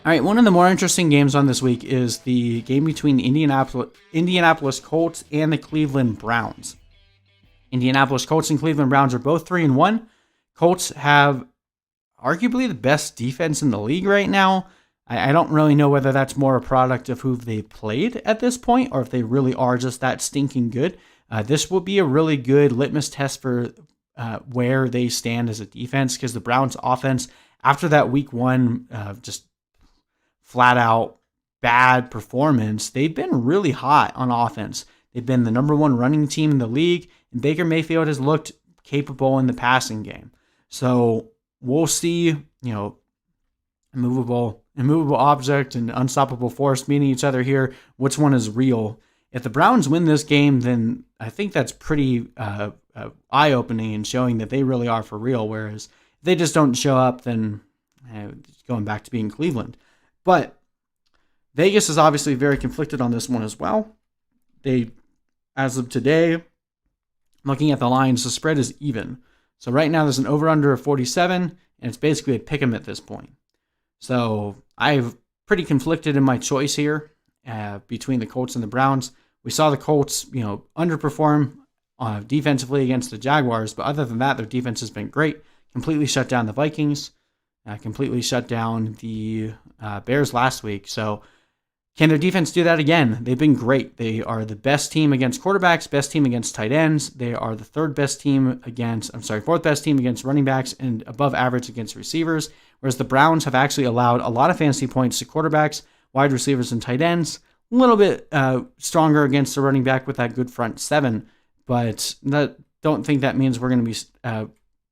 All right, one of the more interesting games on this week is the game between the Indianapolis Colts and the Cleveland Browns. Indianapolis Colts and Cleveland Browns are both 3-1. Colts have arguably the best defense in the league right now. I don't really know whether that's more a product of who they played at this point or if they really are just that stinking good. This will be a really good litmus test for where they stand as a defense, because the Browns offense, after that week one just flat out bad performance, they've been really hot on offense. They've been the number one running team in the league, and Baker Mayfield has looked capable in the passing game. So we'll see, immovable object and unstoppable force meeting each other here. Which one is real? If the Browns win this game, then I think that's pretty eye-opening and showing that they really are for real. Whereas if they just don't show up, then it's going back to being Cleveland. But Vegas is obviously very conflicted on this one as well. They, as of today, looking at the lines, the spread is even. So right now there's an over-under of 47, and it's basically a pick-em at this point. So I'm pretty conflicted in my choice here between the Colts and the Browns. We saw the Colts, underperform defensively against the Jaguars, but other than that, their defense has been great. Completely shut down the Vikings, completely shut down the Bears last week. So can their defense do that again? They've been great. They are the best team against quarterbacks, best team against tight ends. They are the fourth best team against running backs, and above average against receivers. Whereas the Browns have actually allowed a lot of fantasy points to quarterbacks, wide receivers, and tight ends. A little bit stronger against the running back with that good front seven, but don't think that means we're going to be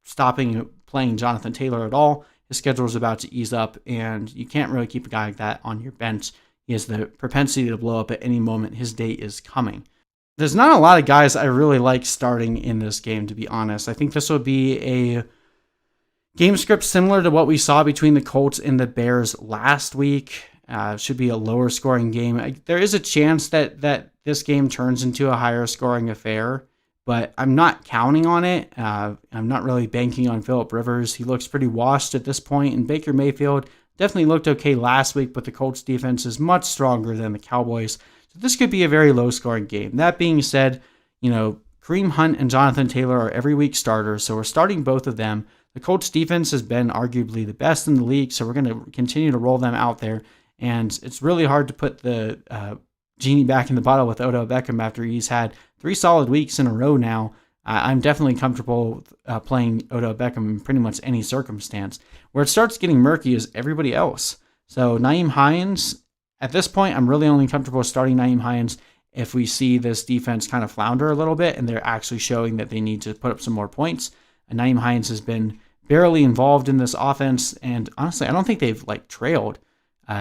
stopping playing Jonathan Taylor at all. His schedule is about to ease up, and you can't really keep a guy like that on your bench. He has the propensity to blow up at any moment. His day is coming. There's not a lot of guys I really like starting in this game, to be honest. I think this will be a game script similar to what we saw between the Colts and the Bears last week. Should be a lower scoring game. There is a chance that this game turns into a higher scoring affair, but I'm not counting on it. I'm not really banking on Phillip Rivers. He looks pretty washed at this point, and Baker Mayfield definitely looked okay last week, but the Colts defense is much stronger than the Cowboys. So this could be a very low-scoring game. That being said, Kareem Hunt and Jonathan Taylor are every week starters, so we're starting both of them. The Colts defense has been arguably the best in the league, so we're going to continue to roll them out there. And it's really hard to put the genie back in the bottle with Odell Beckham after he's had 3 solid weeks in a row now. I'm definitely comfortable playing Odell Beckham in pretty much any circumstance. Where it starts getting murky is everybody else. So Nyheim Hines, at this point, I'm really only comfortable starting Nyheim Hines if we see this defense kind of flounder a little bit and they're actually showing that they need to put up some more points. And Nyheim Hines has been barely involved in this offense, and honestly, I don't think they've trailed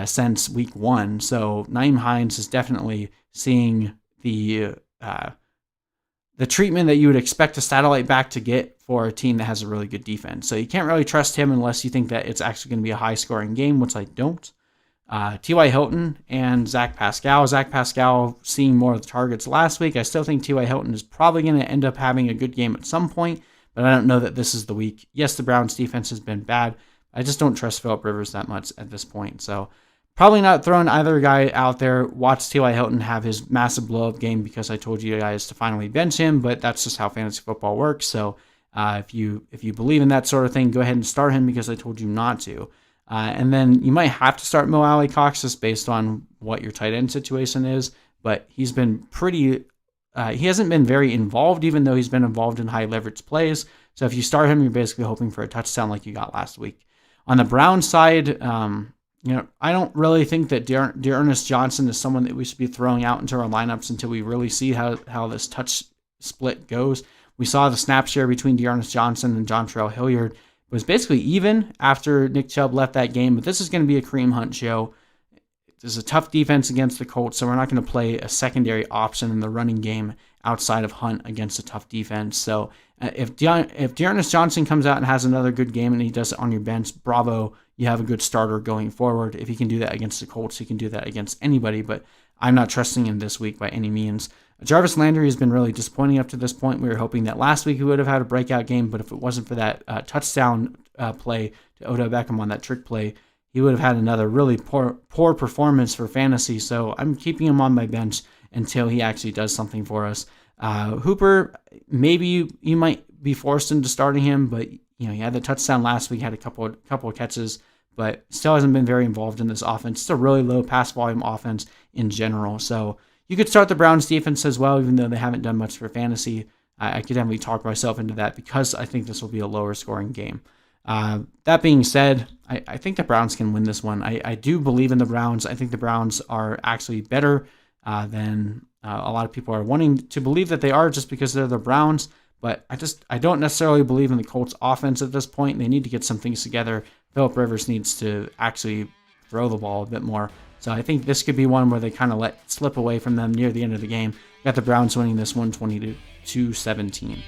since week one. So Nyheim Hines is definitely seeing the treatment that you would expect a satellite back to get for a team that has a really good defense. So you can't really trust him unless you think that it's actually going to be a high-scoring game, which I don't. T.Y. Hilton and Zach Pascal. Zach Pascal seeing more of the targets last week. I still think T.Y. Hilton is probably going to end up having a good game at some point, but I don't know that this is the week. Yes, the Browns' defense has been bad. I just don't trust Phillip Rivers that much at this point. So probably not throwing either guy out there. Watch T.Y. Hilton have his massive blow-up game because I told you guys to finally bench him, but that's just how fantasy football works. So if you believe in that sort of thing, go ahead and start him because I told you not to. And then you might have to start Mo-Alie Cox just based on what your tight end situation is, but he's been pretty... he hasn't been very involved, even though he's been involved in high-leverage plays. So if you start him, you're basically hoping for a touchdown like you got last week. On the Browns side... I don't really think that D'Ernest Johnson is someone that we should be throwing out into our lineups until we really see how this touch split goes. We saw the snap share between D'Ernest Johnson and Jontrell Hilliard. It was basically even after Nick Chubb left that game, but this is going to be a Kareem Hunt show. There's a tough defense against the Colts, so we're not going to play a secondary option in the running game outside of Hunt against a tough defense. So if D'Ernest Johnson comes out and has another good game and he does it on your bench, bravo, you have a good starter going forward. If he can do that against the Colts, he can do that against anybody, but I'm not trusting him this week by any means. Jarvis Landry has been really disappointing up to this point. We were hoping that last week he would have had a breakout game, but if it wasn't for that touchdown play to Odell Beckham on that trick play, he would have had another really poor performance for fantasy. So I'm keeping him on my bench until he actually does something for us. Hooper, maybe you might be forced into starting him, but he had the touchdown last week, had a couple of catches, but still hasn't been very involved in this offense. It's a really low pass volume offense in general. So you could start the Browns defense as well, even though they haven't done much for fantasy. I could definitely talk myself into that because I think this will be a lower scoring game. That being said, I think the Browns can win this one. I do believe in the Browns. I think the Browns are actually better than a lot of people are wanting to believe that they are just because they're the Browns. But I don't necessarily believe in the Colts offense at this point. They need to get some things together. Phillip Rivers needs to actually throw the ball a bit more. So I think this could be one where they kind of let slip away from them near the end of the game. Got the Browns winning this one 22-17.